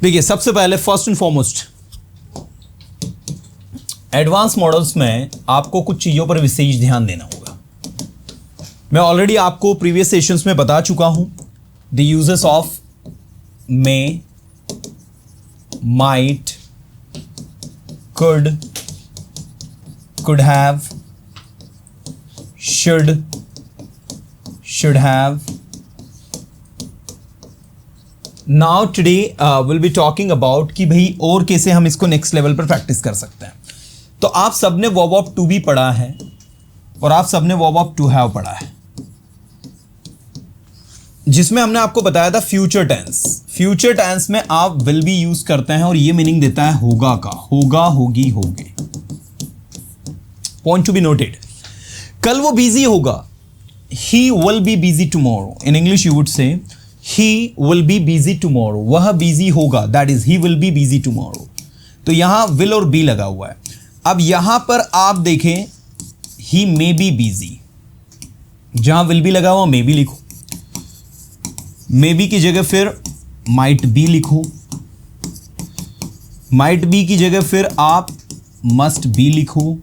देखिए सबसे पहले first and foremost advance models में आपको कुछ चीजों पर विशेष ध्यान देना होगा। मैं ऑलरेडी आपको प्रीवियस सेशंस में बता चुका हूं the uses of May, might, could have, should have. Now today we'll be talking about कि भाई और कैसे हम इसको नेक्स्ट लेवल पर प्रैक्टिस कर सकते हैं। तो आप सबने वर्ब ऑफ टू बी पढ़ा है और आप सबने वर्ब ऑफ टू हैव पढ़ा है, जिसमें हमने आपको बताया था फ्यूचर टेंस। फ्यूचर टेंस में आप विल बी यूज करते हैं और ये मीनिंग देता है होगा का, होगा, होगी, होगे। Point to be noted. कल वो बिजी होगा, he will be busy tomorrow. In English you would say he will be busy tomorrow. वह बिजी होगा, that is he will be busy tomorrow. तो यहां विल और बी लगा हुआ है। अब यहां पर आप देखें ही मे बी बिजी, जहां विल बी लगा हुआ मे बी लिखो, मे बी की जगह फिर माइट बी लिखो, माइट बी की जगह फिर आप मस्ट बी लिखो,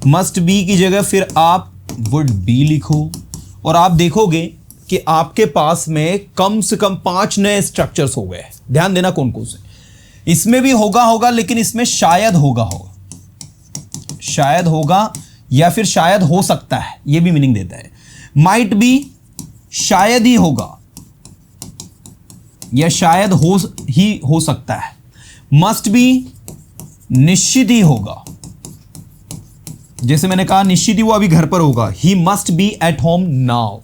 मस्ट बी की जगह फिर आप वुड बी लिखो। और आप देखोगे कि आपके पास में कम से कम 5 नए स्ट्रक्चर्स हो गए। ध्यान देना कौन कौन से। इसमें भी होगा, लेकिन इसमें शायद होगा, शायद होगा या फिर शायद हो सकता है, यह भी मीनिंग देता है। माइट बी शायद ही होगा या शायद हो सकता है। मस्ट बी निश्चित ही होगा, जैसे मैंने कहा निश्चित ही वो अभी घर पर होगा, he must be at home now.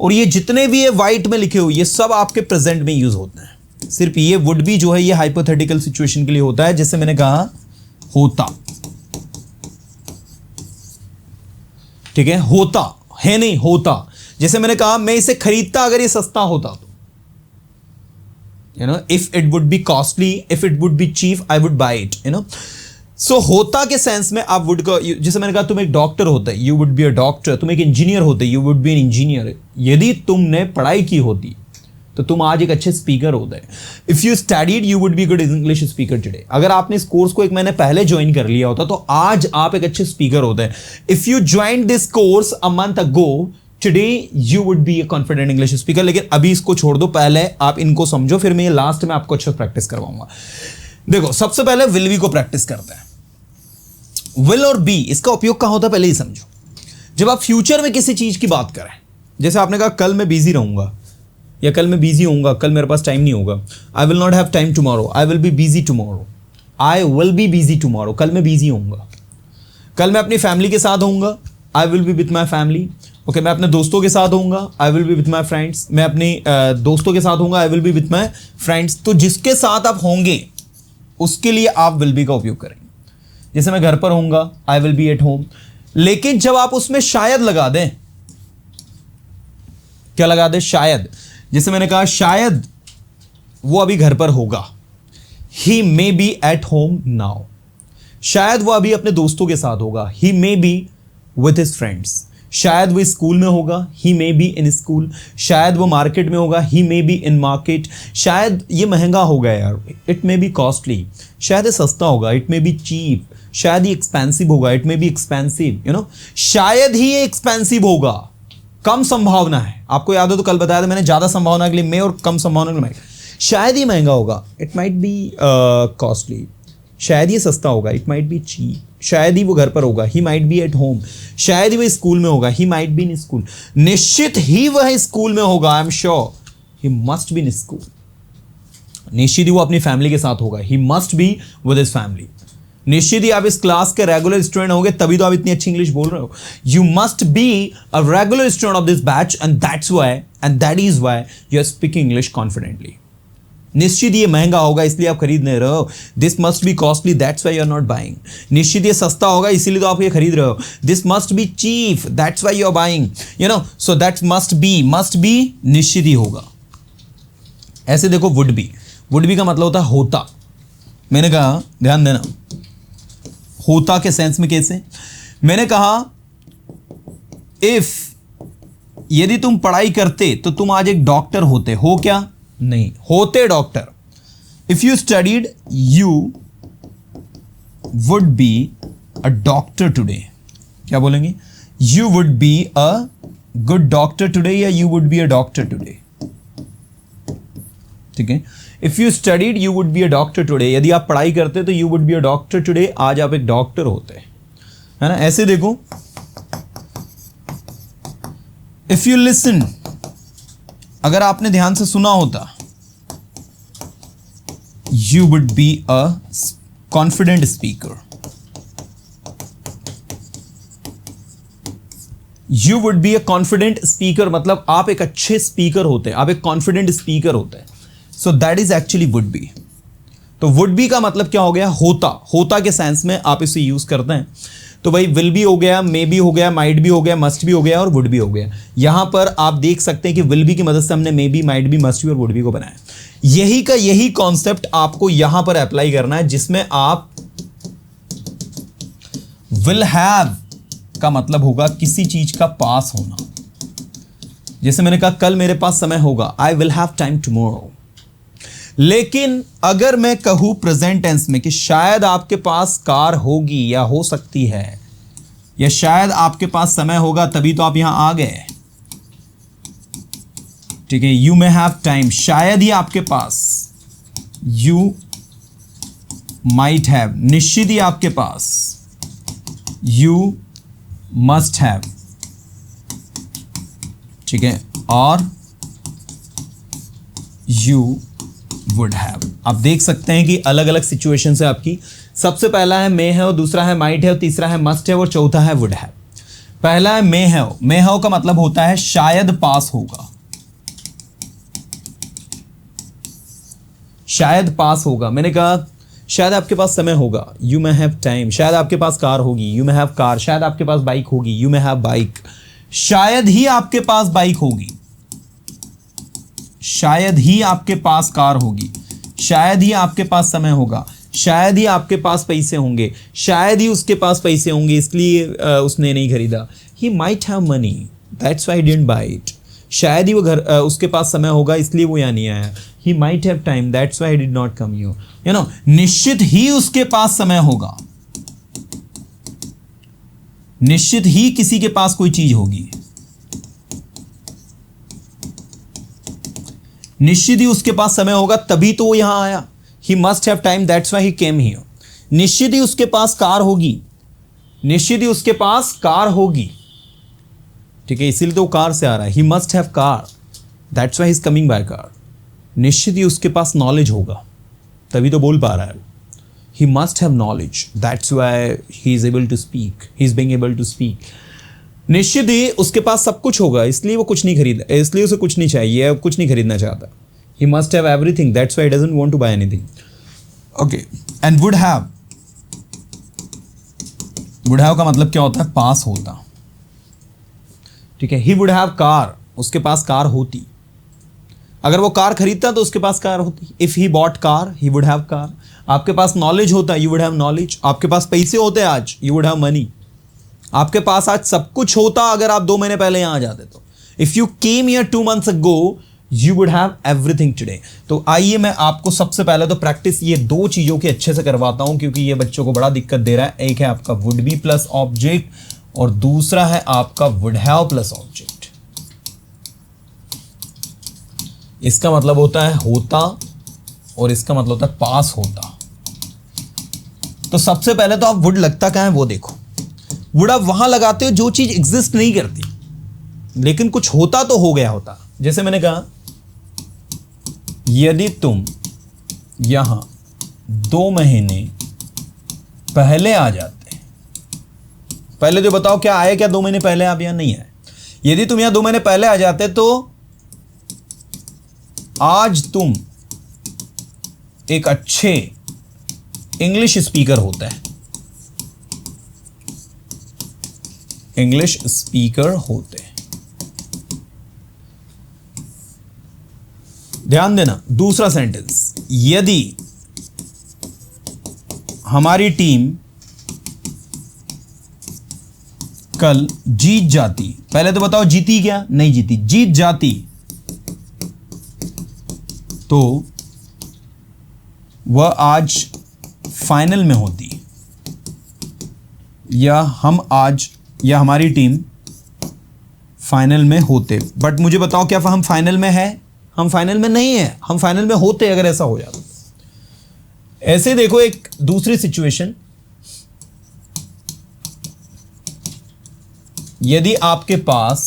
और ये जितने भी ये वाइट में लिखे हुए ये सब आपके प्रेजेंट में यूज होते हैं। सिर्फ ये वुड बी जो है ये हाइपोथेटिकल सिचुएशन के लिए होता है, जैसे मैंने कहा होता, ठीक है, होता है नहीं होता। जैसे मैंने कहा मैं इसे खरीदता अगर ये सस्ता होता तो, if it would be costly, if it would be cheap, I would buy it, so होता के सेंस में आप वुड का, जैसे मैंने कहा तुम एक डॉक्टर होते, you would be a doctor. तुम एक इंजीनियर होते, you would B an engineer. यदि तुमने पढ़ाई की होती तो तुम आज एक अच्छे स्पीकर होते। If you studied you would be good English speaker today. अगर आपने इस कोर्स को 1 महीने पहले ज्वाइन कर लिया होता तो आज आप एक अच्छे स्पीकर होते। If you join this course a month ago, today you would be a confident English speaker. लेकिन अभी इसको छोड़ दो, पहले आप इनको समझो, फिर मैं ये लास्ट में आपको अच्छा प्रैक्टिस करवाऊंगा। देखो सबसे पहले विल बी को प्रैक्टिस करते हैं। विल और बी इसका उपयोग कहां होता है पहले ही समझो। जब आप फ्यूचर में किसी चीज की बात करें, जैसे आपने कहा कल मैं बिजी रहूंगा या कल मैं बिजी होऊंगा, कल मेरे पास टाइम नहीं होगा, I will not have time tomorrow, I will be busy tomorrow, I will be busy tomorrow. कल मैं बिजी होऊंगा, कल मैं अपनी फैमिली के साथ होऊंगा, आई will B with my family. Okay, मैं अपने दोस्तों के साथ होऊंगा, आई will B with my friends. मैं अपनी दोस्तों के साथ होऊंगा, आई will B with my friends. तो जिसके साथ आप होंगे उसके लिए आप विल बी का उपयोग करेंगे। जैसे मैं घर पर होऊंगा, आई विल बी एट होम। लेकिन जब आप उसमें शायद लगा दें, क्या लगा दें? शायद। जैसे मैंने कहा शायद वो अभी घर पर होगा, he may be at home now. शायद वो अभी अपने दोस्तों के साथ होगा, he may be with his friends. शायद वो स्कूल में होगा, he may be in school. शायद वो मार्केट में होगा, he may be in market. शायद ये महंगा होगा यार, इट मे बी कॉस्टली। शायद ये सस्ता होगा, इट मे बी चीप। शायद ये एक्सपेंसिव होगा, इट मे बी एक्सपेंसिव। शायद ही ये एक्सपेंसिव होगा, कम संभावना है। आपको याद हो तो कल बताया था मैंने, ज्यादा संभावना के लिए मे और कम संभावना के लिए माइट। शायद ही महंगा होगा, इट माइट बी कॉस्टली। शायद ये सस्ता होगा, इट माइट बी चीप। शायद ही वो घर पर होगा, he might be at home. शायद ही वो स्कूल में होगा, he might be in school. निश्चित ही वह स्कूल में होगा, I am sure he must be in school. निश्चित ही वो अपनी फैमिली के साथ होगा, he must be with his family. निश्चित ही आप इस क्लास के रेगुलर स्टूडेंट होंगे, तभी तो आप इतनी अच्छी इंग्लिश बोल रहे हो। You must be a regular student of this batch and that's why and that is why you are speaking English confidently. निश्चित ये महंगा होगा इसलिए आप खरीद नहीं रहे हो, this must be costly that's why you are not buying. निश्चित ये सस्ता होगा इसीलिए तो आप ये खरीद रहे हो, this must be cheap that's why you are buying, so that must be निश्चित ही होगा। ऐसे देखो वुड बी का मतलब होता है होता। मैंने कहा ध्यान देना, होता के सेंस में कैसे? मैंने कहा इफ यदि तुम पढ़ाई करते तो तुम आज एक डॉक्टर होते। हो क्या? नहीं होते doctor. If you studied you would be a doctor today, क्या बोलेंगे? You would be a good doctor today या you would be a doctor today, ठीक है। If you studied you would be a doctor today, यदि आप पढ़ाई करते तो you would be a doctor today, आज आप एक डॉक्टर होते, है ना। ऐसे देखो, इफ यू लिसन, अगर आपने ध्यान से सुना होता, you would be a confident speaker, you would be a confident speaker, मतलब आप एक अच्छे स्पीकर होते हैं, आप एक कॉन्फिडेंट स्पीकर होते हैं। So that is actually would be. तो वुड बी का मतलब क्या हो गया? होता, होता के सेंस में आप इसे यूज करते हैं। तो भाई विल भी हो गया, मे भी हो गया, माइट भी हो गया, मस्ट भी हो गया और वुड भी हो गया। यहां पर आप देख सकते हैं कि विल बी की मदद से हमने मे बी, माइट भी, मस्ट भी और वुड भी को बनाया। यही का यही कॉन्सेप्ट आपको यहां पर अप्लाई करना है, जिसमें आप विल हैव का मतलब होगा किसी चीज का पास होना। जैसे मैंने कहा कल मेरे पास समय होगा, I will have time tomorrow. लेकिन अगर मैं कहूं प्रेजेंट टेंस में कि शायद आपके पास कार होगी या हो सकती है, या शायद आपके पास समय होगा तभी तो आप यहां आ गए, ठीक है। यू मे हैव टाइम, शायद ही आपके पास, यू माइट हैव, निश्चित ही आपके पास, यू मस्ट हैव, ठीक है, और यू वुड हैव। आप देख सकते हैं कि अलग अलग सिचुएशन है आपकी। सबसे पहला है मे है और दूसरा है माइट है और तीसरा है मस्ट है और चौथा है वुड हैव। पहला है मे है। मे है का मतलब होता है शायद पास होगा, शायद पास होगा। मैंने कहा शायद आपके पास समय होगा, यू मे हैव टाइम। शायद आपके पास कार होगी, यू मे हैव कार। शायद आपके पास बाइक होगी, यू मे हैव बाइक। शायद ही आपके पास बाइक होगी, शायद ही आपके पास कार होगी। शायद ही आपके पास समय होगा, शायद ही आपके पास पैसे होंगे, शायद ही उसके पास पैसे होंगे इसलिए उसने नहीं खरीदा। He might have money that's why he didn't buy it. शायद ही वो उसके पास समय होगा इसलिए वो यहाँ नहीं आया। ही might have time that's why he did not come you know. निश्चित ही उसके पास समय होगा, निश्चित ही किसी के पास कोई चीज होगी, निश्चित ही उसके पास समय होगा तभी तो वो यहां आया। ही must have time that's why he came here. निश्चित ही उसके पास कार होगी, निश्चित ही उसके पास कार होगी, ठीक है, इसीलिए तो वो कार से आ रहा है। He must have car that's why he is coming by car. निश्चित ही उसके पास नॉलेज होगा तभी तो बोल पा रहा है। He must have knowledge that's why he is able to speak, he is being able to speak. निश्चित ही उसके पास सब कुछ होगा इसलिए वो कुछ नहीं खरीदा, इसलिए उसे कुछ नहीं चाहिए, कुछ नहीं खरीदना चाहता। He must have everything that's why he doesn't want to buy anything. Okay, and would have, would have का मतलब क्या होता है? पास होता, ठीक है। ही वुड हैव कार, उसके पास कार होती। अगर वो कार खरीदता तो उसके पास कार होती। If he bought car he would have car. आपके पास नॉलेज होता, यू वुड हैव नॉलेज। आपके पास पैसे होते आज, यू वुड हैव मनी। आपके पास आज सब कुछ होता अगर आप 2 महीने पहले यहां आ जाते तो। If you came here 2 months ago you would have everything today. तो आइए मैं आपको सबसे पहले तो प्रैक्टिस ये 2 चीजों की अच्छे से करवाता हूं क्योंकि ये बच्चों को बड़ा दिक्कत दे रहा है। एक है आपका वुड बी प्लस ऑब्जेक्ट और दूसरा है आपका वुड हैव प्लस ऑब्जेक्ट। इसका मतलब होता है होता और इसका मतलब होता है पास होता। तो सबसे पहले तो आप वुड लगता क्या है वो देखो। वुड आप वहां लगाते हो जो चीज एग्जिस्ट नहीं करती, लेकिन कुछ होता तो हो गया होता। जैसे मैंने कहा यदि तुम यहां 2 महीने पहले आ जाते, पहले तो बताओ क्या आए क्या 2 महीने पहले आप यहां नहीं आए। यदि तुम यहां 2 महीने पहले आ जाते तो आज तुम एक अच्छे इंग्लिश स्पीकर होते हैं, इंग्लिश स्पीकर होते हैं। ध्यान देना, दूसरा सेंटेंस, यदि हमारी टीम कल जीत जाती, पहले तो बताओ जीती क्या? नहीं जीती। जीत जाती तो वह आज फाइनल में होती, या हम आज या हमारी टीम फाइनल में होते। बट मुझे बताओ क्या हम फाइनल में है? हम फाइनल में नहीं है, हम फाइनल में होते अगर ऐसा हो जाता। ऐसे देखो एक दूसरी सिचुएशन, यदि आपके पास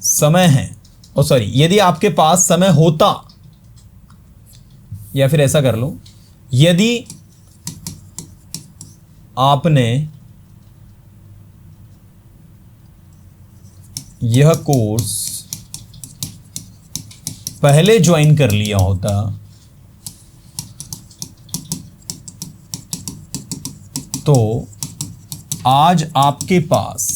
समय है, यदि आपके पास समय होता, या फिर ऐसा कर लो, यदि आपने यह कोर्स पहले ज्वाइन कर लिया होता तो आज आपके पास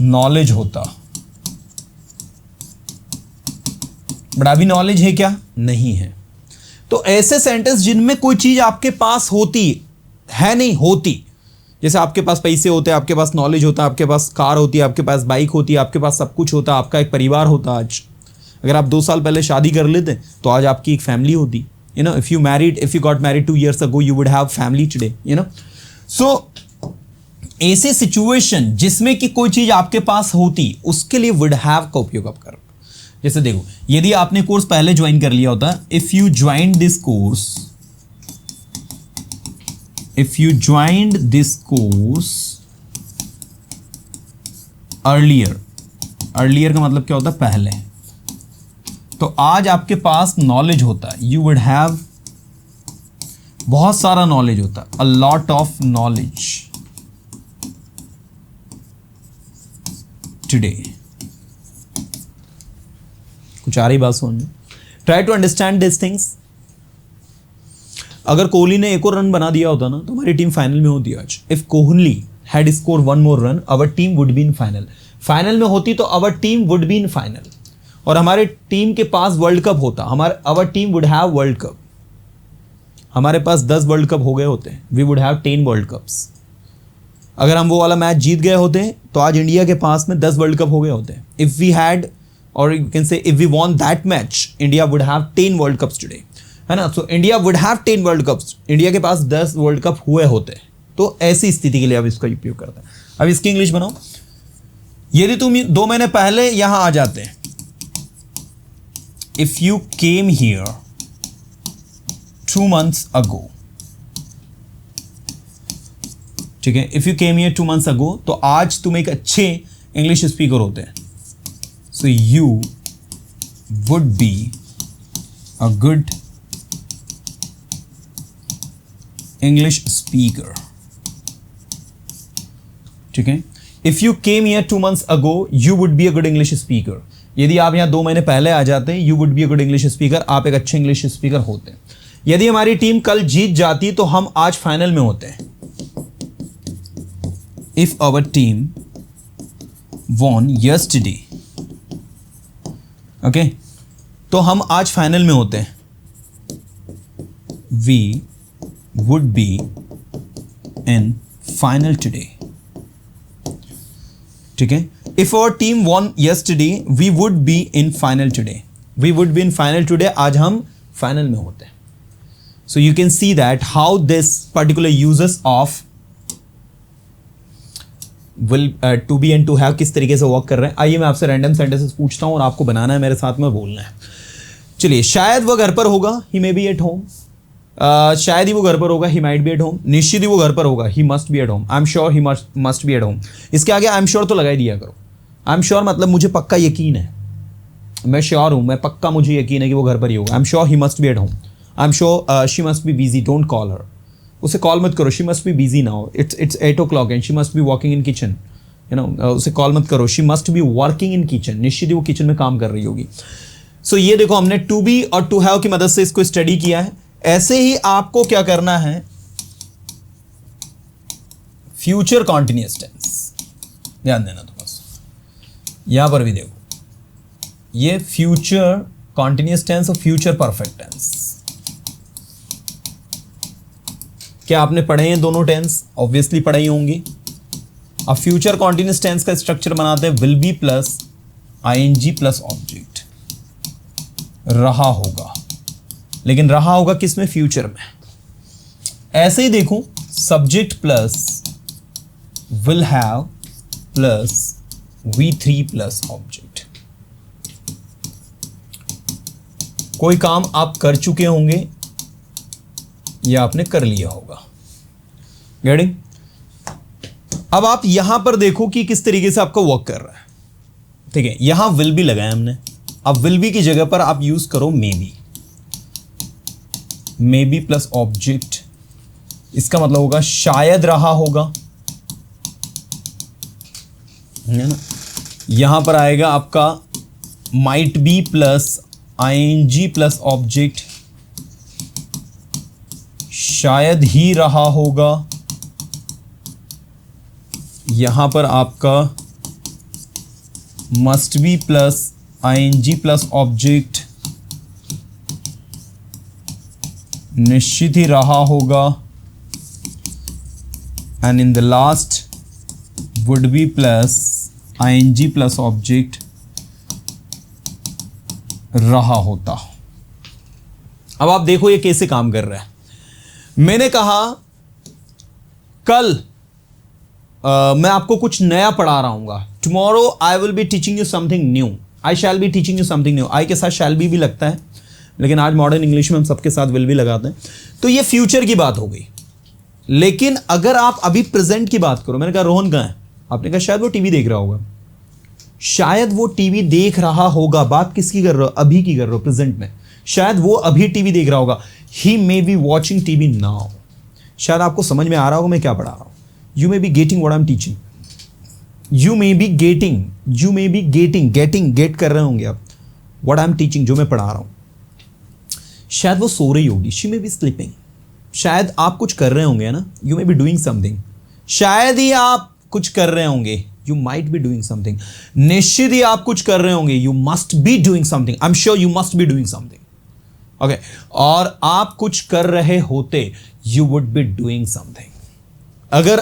नॉलेज होता। बट अभी नॉलेज है क्या? नहीं है। तो ऐसे सेंटेंस जिनमें कोई चीज आपके पास होती है, नहीं होती, जैसे आपके पास पैसे होते, आपके पास नॉलेज होता, आपके पास कार होती, आपके पास बाइक होती, आपके पास सब कुछ होता, आपका एक परिवार होता। आज अगर आप 2 साल पहले शादी कर लेते तो आज आपकी एक फैमिली होती। You know, if you got married 2 years ago, you would have family today. You know, so ऐसे सिचुएशन जिसमें कि कोई चीज आपके पास होती, उसके लिए वुड हैव का उपयोग आप करो। जैसे देखो, यदि आपने कोर्स पहले ज्वाइन कर लिया होता, if you joined this course, if you joined this course earlier का मतलब क्या होता है? पहले। तो आज आपके पास नॉलेज होता है, you would have बहुत सारा नॉलेज होता, a lot of knowledge today। कुछ आ रही बात समझ में? Try to understand these things। अगर कोहली ने एक और रन बना दिया होता ना तो हमारी टीम फाइनल में होती आज। If Kohli had score 1 more run, our team would be in final. Final में होती तो our team would be in final, और हमारे टीम के पास वर्ल्ड कप होता, our team would have World Cup. हमारे पास 10 वर्ल्ड कप हो गए होते, we would have 10 world Cups. अगर हम वो वाला मैच जीत गए होते तो आज इंडिया के पास में 10 वर्ल्ड कप हो गए होते। इफ वी हैड, और you can say if we won that match, India would have 10 world cups today, है ना। So India would have 10 world cups, India के पास 10 वर्ल्ड कप हुए होते। तो ऐसी स्थिति के लिए अब इसका उपयोग करते हैं। अब इसकी इंग्लिश बनाओ। यदि तुम 2 महीने पहले यहां आ जाते, if you came here 2 months ago, ठीक है, if you came here 2 months ago, तो आज तुम एक अच्छे इंग्लिश स्पीकर होते हैं। So you would be a good English speaker, ठीक है। If you came here 2 months ago, you would be a good English speaker. यदि आप यहां 2 महीने पहले आ जाते हैं, you would be a good English speaker, आप एक अच्छे इंग्लिश स्पीकर होते हैं। यदि हमारी टीम कल जीत जाती तो हम आज फाइनल में होते हैं। If our team won yesterday, okay, तो हम आज फाइनल में होते हैं। We would be in final today, ठीक है। If our team won yesterday, we would be in final today. We would be in final today, आज हम फाइनल में होते हैं। So you can see that how this particular uses of will to be and to have किस तरीके से work कर रहे हैं। आइए मैं आपसे रैंडम सेंटेंसेस पूछता हूं और आपको बनाना है, मेरे साथ में बोलना है। चलिए, शायद वह घर पर होगा, he may be at home। शायद ही वो घर पर होगा, he might be at home. निश्चित ही वो घर पर होगा, he must be at home. I am sure he must be at home. इसके आगे आई एम श्योर तो लगा ही दिया करो। आई एम श्योर मतलब मुझे पक्का यकीन है, मैं श्योर हूँ, मैं पक्का, मुझे यकीन है कि वो घर पर ही होगा। I am sure he must be at home. I am sure she must be busy, don't call her. उसे कॉल मत करो, she must be busy now, it's 8 o'clock and she must be walking in kitchen. You know, उसे call मत करो, she must be working in kitchen. निश्चित ही वो kitchen में काम कर रही होगी। सो ये देखो, हमने टू बी और टू हैव की मदद से इसको स्टडी किया है। ऐसे ही आपको क्या करना है, फ्यूचर कॉन्टिन्यूअस टेंस ध्यान देना। तो बस यहां पर भी देखो, ये फ्यूचर कॉन्टिन्यूअस टेंस और फ्यूचर परफेक्ट टेंस। क्या आपने पढ़े हैं दोनों टेंस? ऑब्वियसली पढ़े ही होंगे। अब फ्यूचर कॉन्टिन्यूअस टेंस का स्ट्रक्चर बनाते हैं, will be plus ING plus object, रहा होगा, लेकिन रहा होगा किस में, फ्यूचर में। ऐसे ही देखो, subject plus will have plus V3 plus object. कोई काम आप कर चुके होंगे या आपने कर लिया होगा। गेटिंग? अब आप यहां पर देखो कि किस तरीके से आपका वर्क कर रहा है। ठीक है, यहां विल बी लगाया हमने, अब विल बी की जगह पर आप यूज करो मे बी प्लस ऑब्जेक्ट। इसका मतलब होगा शायद रहा होगा, है ना। यहां पर आएगा आपका might be plus ING plus object, शायद ही रहा होगा। यहां पर आपका must be plus ING plus object, निश्चित ही रहा होगा। And in the last would be plus ING plus object, रहा होता। अब आप देखो ये कैसे काम कर रहा है। मैंने कहा कल मैं आपको कुछ नया पढ़ा रहा हूंगा, tomorrow I will be teaching you something new, I shall be teaching you something new. I के साथ शैल बी लगता है, लेकिन आज मॉडर्न इंग्लिश में हम सबके साथ विल भी लगाते हैं। तो ये फ्यूचर की बात हो गई। लेकिन अगर आप अभी प्रेजेंट की बात करो, मैंने कहा रोहन कहाँ है, आपने कहा शायद वो टीवी देख रहा होगा। शायद वो टीवी देख रहा होगा, बात किसकी कर रहे हो, अभी की कर रहे हो, प्रेजेंट में। शायद वो अभी टीवी देख रहा होगा, he may be watching TV now. शायद आपको समझ में आ रहा होगा मैं क्या पढ़ा रहा हूं। You may be getting what I am teaching, you may be getting get कर रहे होंगे आप व्हाट आई एम टीचिंग, जो मैं पढ़ा रहा हूं। शायद वो सो रही होगी, शी मे बी स्लीपिंग। शायद आप कुछ कर रहे होंगे ना, you may be doing something. शायद ही आप कुछ कर रहे होंगे, you might be doing something. निश्चित ही आप कुछ कर रहे होंगे, you must be doing something. I am sure you must be doing something. Okay, और आप कुछ कर रहे होते, you would be doing something. अगर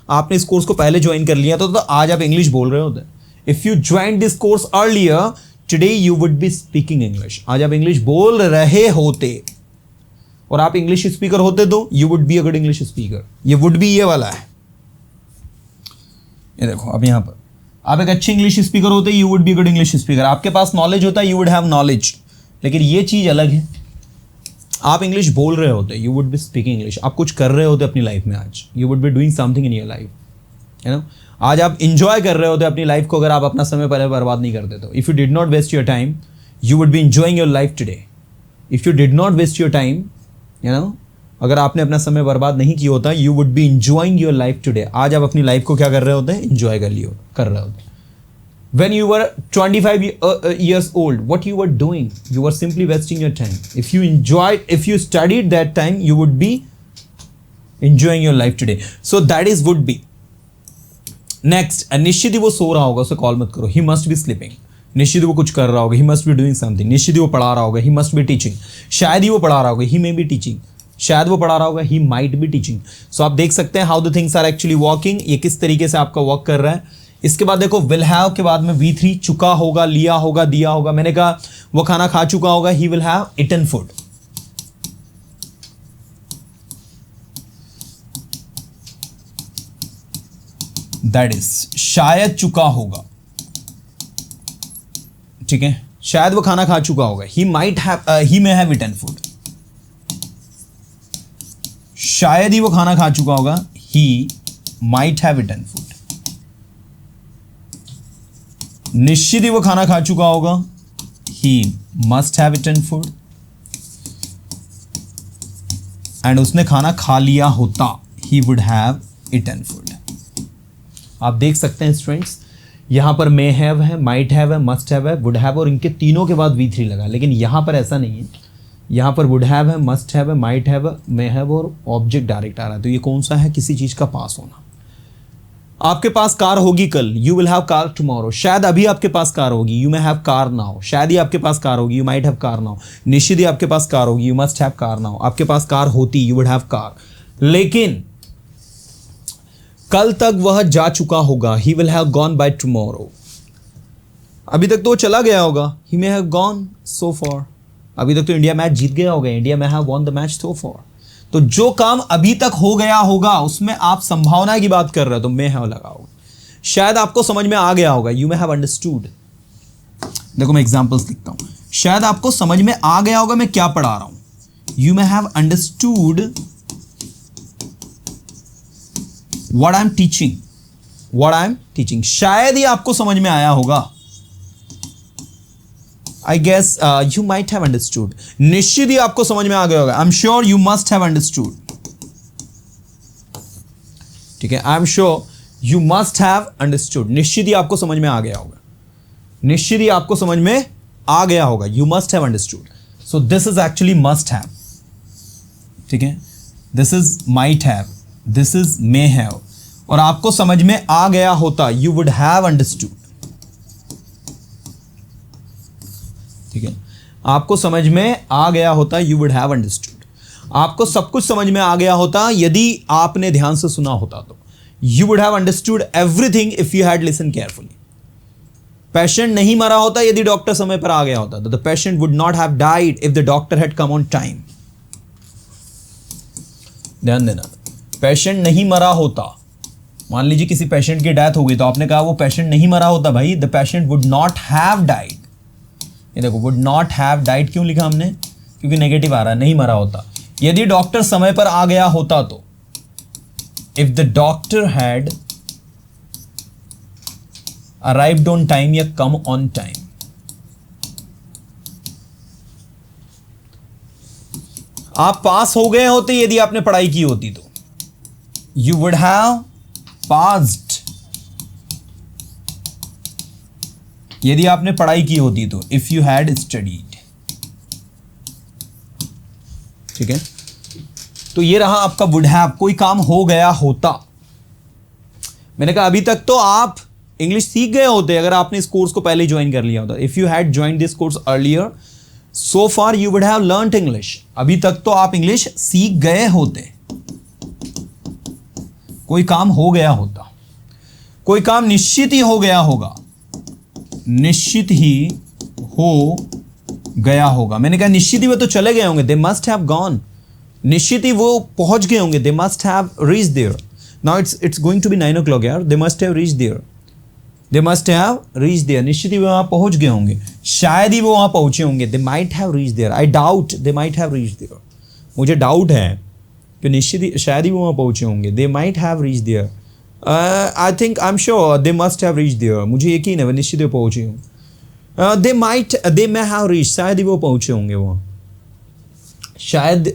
आपने इस कोर्स को पहले ज्वाइन कर लिया तो आज आप इंग्लिश बोल रहे होते। If you join this course earlier, today you would be speaking English. आज आप इंग्लिश बोल रहे होते और आप इंग्लिश स्पीकर होते तो you would be a good English speaker. ये वुड बी ये वाला है, ये देखो। अब यहां पर आप एक अच्छे इंग्लिश स्पीकर होते, you would be good English speaker. आपके पास नॉलेज होता है, यू वुड हैव नॉलेज। लेकिन ये चीज अलग है, आप इंग्लिश बोल रहे होते, you would be speaking English. आप कुछ कर रहे होते अपनी लाइफ में, आज you would be doing something in your life, है ना। आज आप इंजॉय कर रहे होते अपनी लाइफ को, अगर आप अपना समय पहले बर्बाद नहीं करते तो। If you did not waste your time, you would be enjoying your life today. If you did not waste your time, you know, अगर आपने अपना समय बर्बाद नहीं किया होता, you would be enjoying your life today. आज आप अपनी लाइफ को क्या कर रहे होते हैं, इंजॉय कर रहे होते। When you were 25 years old, what you were doing? You were simply wasting your time. If you studied that time, you would be enjoying your life today. So that is would be. Next, निश्चित ही वो सो रहा होगा, उसे call मत करो। He must be sleeping. निश्चित ही वो कुछ कर रहा होगा, he must be doing something. निश्चित ही वो पढ़ा रहा होगा, he must be teaching. शायद ही वो पढ़ा रहा होगा, he may be teaching. शायद वो पढ़ा रहा होगा, he might be teaching. So आप देख सकते हैं how the things are actually working. ये किस तरीके से आपका वर्क कर रहा है। इसके बाद देखो, विल हैव के बाद में V3 चुका होगा, लिया होगा, दिया होगा। मैंने कहा वो खाना खा चुका होगा, he will have eaten food. That is शायद चुका होगा, ठीक है। शायद वो खाना खा चुका होगा, he may have eaten food. शायद ही वो खाना खा चुका होगा, he might have eaten food. निश्चित ही वो खाना खा चुका होगा, he must have eaten food. And उसने खाना खा लिया होता, he would have eaten food. आप देख सकते हैं स्टूडेंट्स, यहां पर मे हैव है, माइट हैव है, मस्ट हैव है, वुड हैव, और इनके तीनों के बाद V3 लगा। लेकिन यहां पर ऐसा नहीं है, यहां पर वुड हैव है, मस्ट हैव है, माइट हैव है, मे हैव और ऑब्जेक्ट डायरेक्ट आ रहा है। तो ये कौन सा है, किसी चीज का पास होना। आपके पास कार होगी कल, you will have car tomorrow. शायद अभी आपके पास कार होगी, you may have car now. शायद ही आपके पास कार होगी, you might have car now. निश्चित ही आपके पास कार होगी, you must have car now. आपके पास कार होती, यू वुड हैव कार। लेकिन कल तक वह जा चुका होगा, he will have gone by tomorrow. अभी तक तो वो चला गया होगा, he may have gone so for. अभी तक तो इंडिया मैच जीत गया होगा, India may have won the match so for. तो जो काम अभी तक हो गया होगा उसमें आप संभावना की बात कर रहे हो तो मे हैव लगाओगे। शायद आपको समझ में आ गया होगा, यू मे हैव अंडरस्टूड। देखो मैं एग्जांपल्स लिखता हूं, शायद आपको समझ में आ गया होगा मैं क्या पढ़ा रहा हूं। You may have understood what I am teaching, what I am teaching. शायद ही आपको समझ में आया होगा। I guess you might have understood. निश्चित ही आपको समझ में आ गया होगा। I am sure you must have understood. ठीक है, I am sure you must have understood. निश्चित ही आपको समझ में आ गया होगा, निश्चित ही आपको समझ में आ गया होगा। You must have understood. So this is actually must have. ठीक है, this is might have, this is may have. और आपको समझ में आ गया होता, यू वुड हैव अंडरस्टूड। ठीक है, आपको समझ में आ गया होता, यू वुड हैव अंडरस्टूड। आपको सब कुछ समझ में आ गया होता यदि आपने ध्यान से सुना होता तो। You would have understood everything if you had listen carefully. Patient नहीं मरा होता यदि डॉक्टर समय पर आ गया होता। The patient would not have died if the doctor had come on time. ध्यान देना, पेशेंट नहीं मरा होता। मान लीजिए किसी पेशेंट की डेथ हो गई तो आपने कहा वो पेशेंट नहीं मरा होता भाई, the patient would not have died. ये देखो वुड नॉट हैव डाइड क्यों लिखा हमने, क्योंकि नेगेटिव आ रहा है, नहीं मरा होता। यदि डॉक्टर समय पर आ गया होता तो, if the doctor had arrived on time या कम ऑन टाइम। आप पास हो गए होते यदि आपने पढ़ाई की होती तो, यू वुड हैव पास्ड यदि आपने पढ़ाई की होती तो, इफ यू हैड स्टडीड। ठीक है, तो ये रहा आपका वुड हैव, कोई काम हो गया होता। मैंने कहा अभी तक तो आप इंग्लिश सीख गए होते अगर आपने इस कोर्स को पहले ज्वाइन कर लिया होता। If you had join this course earlier, so far you would have learned English. अभी तक तो आप इंग्लिश सीख गए होते, कोई काम हो गया होता। कोई काम निश्चित ही हो गया होगा, निश्चित ही हो गया होगा। मैंने कहा निश्चित ही वो तो चले गए होंगे, दे मस्ट हैव गॉन। निश्चित ही वो पहुंच गए होंगे, they must have reach there. Now it's going to be 9 o'clock यार, they must have reach there, they must have reach there. निश्चित ही वो वहां पहुंच गए होंगे, शायद ही वो वहां पहुंचे होंगे, they might have reach there. I doubt they might have reach there. मुझे डाउट है कि निश्चित ही शायद ही वो वहां पहुंचे होंगे, they might have reach there. I think I am sure they must have reach there. मुझे यकीन है वो निश्चित ही पहुंचे होंगे। दे मे हैव रीच, शायद ही वो पहुंचे होंगे वहां, शायद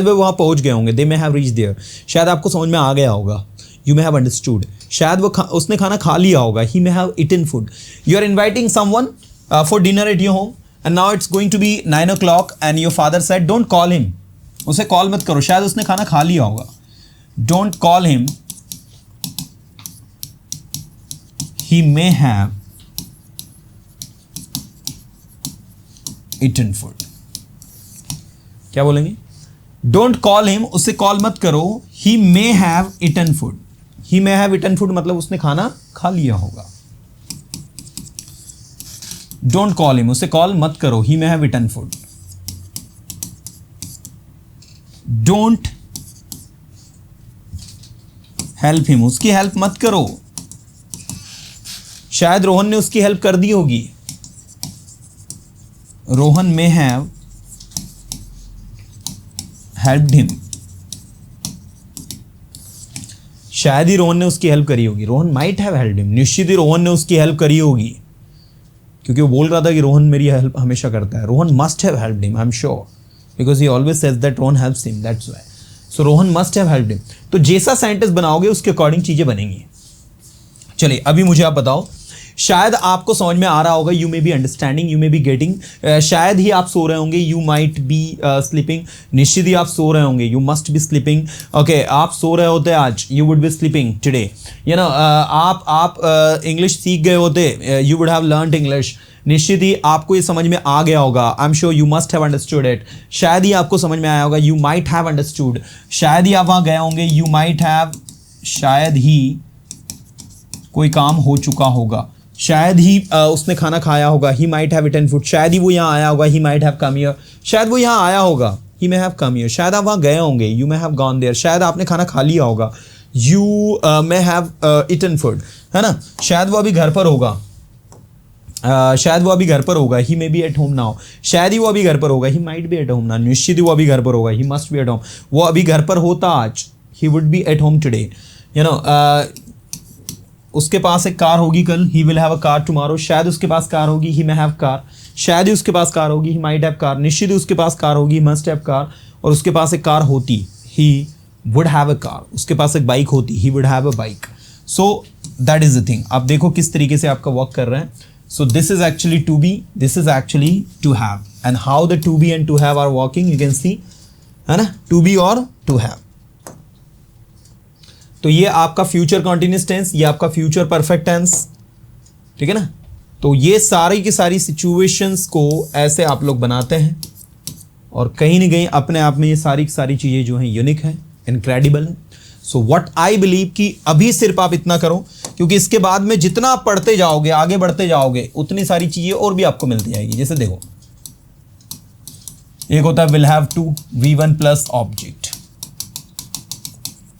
वो वहां पहुंच गए होंगे, दे मे हैव रीच देयर। शायद आपको समझ में आ गया होगा, यू मे हैव अंडरस्टूड। शायद उसने खाना खा लिया होगा, he may have eaten food. You are inviting someone for dinner at your home and now it's going to be 9 o'clock and your father said don't call him. उसे call मत करो, शायद उसने खाना खा लिया होगा। Don't call him, he may have eaten food। क्या बोलेंगे? Don't call him, उसे कॉल मत करो। He may have eaten food। He may have eaten food मतलब उसने खाना खा लिया होगा। Don't call him, उसे कॉल मत करो। He may have eaten food। Don't help him, उसकी हेल्प मत करो। शायद रोहन ने उसकी हेल्प कर दी होगी। Rohan may have helped him. शायद ही रोहन ने उसकी हेल्प करी होगी। Rohan might have helped him. निश्चित ही रोहन ने उसकी हेल्प करी होगी, क्योंकि वो बोल रहा था कि रोहन मेरी हेल्प हमेशा करता है। Rohan must have helped him, I am sure, because he always says that Rohan helps him, that's why. So Rohan must have helped him. तो जैसा सेंटेंस बनाओगे उसके अकॉर्डिंग चीजें बनेंगी। चलिए अभी मुझे आप बताओ, शायद आपको समझ में आ रहा होगा, you may be understanding, you may be getting. शायद ही आप सो रहे होंगे, यू माइट बी स्लीपिंग। निश्चित ही आप सो रहे होंगे, you must B sleeping. Okay, आप सो रहे होते आज, you would B sleeping today. You no, आप इंग्लिश सीख गए होते, you would have learned English. निश्चित ही आपको ये समझ में आ गया होगा, I am sure you must have understood it. शायद ही आपको समझ में आया होगा, यू माइट हैव अंडरस्टूड। शायद ही आप वहाँ गए होंगे, यू माइट हैव शायद ही कोई काम हो चुका होगा, शायद ही उसने खाना खाया होगा, he might have eaten food, शायद ही वो यहाँ आया होगा, he might have come here, शायद वो यहाँ आया होगा, he may have come here, शायद आप वहाँ गए होंगे, you may have gone there, शायद आपने खाना खा लिया होगा, you may have eaten food, है ना, शायद वो अभी घर पर होगा, शायद वो अभी घर पर होगा, he may be at home now, शायद ही वो अभी घर पर होगा, he might be at home now, निश्चित ही वो अभी घर पर होगा, he must be at home, वो अभी घर पर होता आज, he would be at home today, you know, उसके पास एक कार होगी कल, he will have a car tomorrow, शायद उसके पास कार होगी, ही मे हैव कार, शायद ही उसके पास कार होगी, ही माइट हैव कार, निश्चित ही उसके पास कार होगी, मस्ट हैव कार, और उसके पास एक कार होती, ही वुड हैव अ कार, उसके पास एक बाइक होती, ही would have a bike. So that is the thing. आप देखो किस तरीके से आपका वर्क कर रहा है। So this is actually to be, this is actually to have, and how the to be and to have are working you can see, है ना, टू बी और टू हैव। तो ये आपका फ्यूचर कॉन्टिन्यूअस टेंस, ये आपका future perfect tense, ठीक है ना। तो ये सारी की सारी सिचुएशंस को ऐसे आप लोग बनाते हैं, और कहीं ना कहीं अपने आप में ये सारी की सारी चीज़ें जो हैं यूनिक है, इनक्रेडिबल है। सो व्हाट आई बिलीव कि अभी सिर्फ आप इतना करो, क्योंकि इसके बाद में जितना आप पढ़ते जाओगे, आगे बढ़ते जाओगे, उतनी सारी चीज़ें और भी आपको मिलती जाएगी। जैसे देखो, एक होता है will have to, V1 plus object,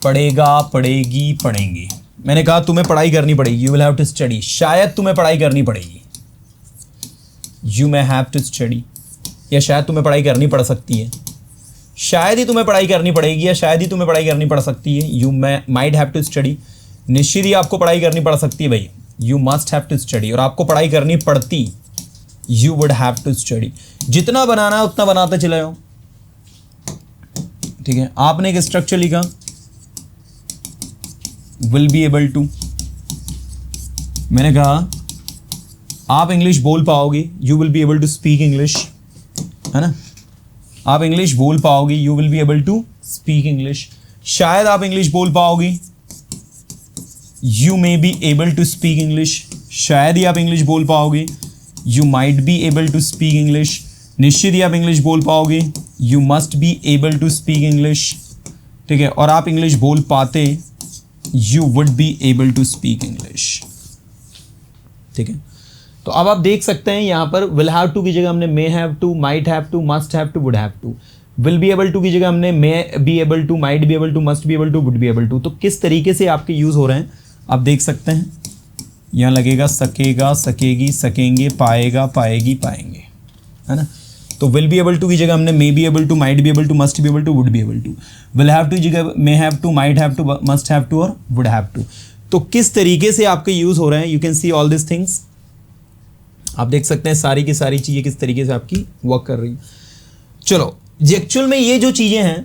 पढ़ेगा, पढ़ेगी, पढ़ेंगे। मैंने कहा तुम्हें पढ़ाई करनी पड़ेगी, you will have to study, शायद तुम्हें पढ़ाई करनी पड़ेगी, you may have to study, या शायद तुम्हें पढ़ाई करनी पड़ सकती है, शायद ही तुम्हें पढ़ाई करनी पड़ेगी, या शायद ही तुम्हें पढ़ाई करनी पड़ सकती है, you might have to study, निश्चित ही आपको पढ़ाई करनी पड़ सकती है भाई, you must have to study, और आपको पढ़ाई करनी पड़ती, you would have to study. जितना बनाना है उतना बनाते चले जाओ, ठीक है। आपने एक स्ट्रक्चर लिखा, विल बी एबल टू, मैंने कहा आप इंग्लिश बोल पाओगे, you will be able to speak English, है ना, आप इंग्लिश बोल पाओगे, you will be able to speak English, शायद आप इंग्लिश बोल पाओगे, you may be able to speak English, शायद ही आप इंग्लिश बोल पाओगे, you might be able to speak English, निश्चित ही आप इंग्लिश बोल पाओगे, you must be able to speak English, ठीक है। और आप इंग्लिश बोल पाते, you would be able to speak English, ठीक है। तो अब आप देख सकते हैं यहाँ पर विल हैव टू की जगह हमने may have to, might have to, must have to, would have to. Will be able to की जगह हमने may be able to, might be able to, must be able to, would be able to. तो किस तरीके से आपके use हो रहे हैं आप देख सकते हैं। यहाँ लगेगा सकेगा, सकेगी, सकेंगे, पाएगा, पाएगी, पाएंगे, है ना। तो विल बी एबल टू की जगह हमने may be able to, might be able to, must be able to, would be able to. Will have to की जगह may have to, might have to, must have to और would have to. तो किस तरीके से आपके use हो रहे हैं, you can see all this things. आप देख सकते हैं सारी की सारी चीज़ें किस तरीके से आपकी वर्क कर रही हैं। चलो, एक्चुअल में ये जो चीज़ें हैं,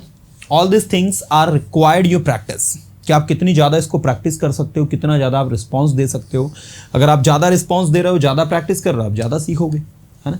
all this things are required your practice, कि आप कितनी ज़्यादा इसको प्रैक्टिस कर सकते हो, कितना ज़्यादा आप रिस्पॉन्स दे सकते हो। अगर आप ज़्यादा रिस्पॉन्स दे रहे हो, ज़्यादा प्रैक्टिस कर रहे हो, आप ज़्यादा सीखोगे, है ना।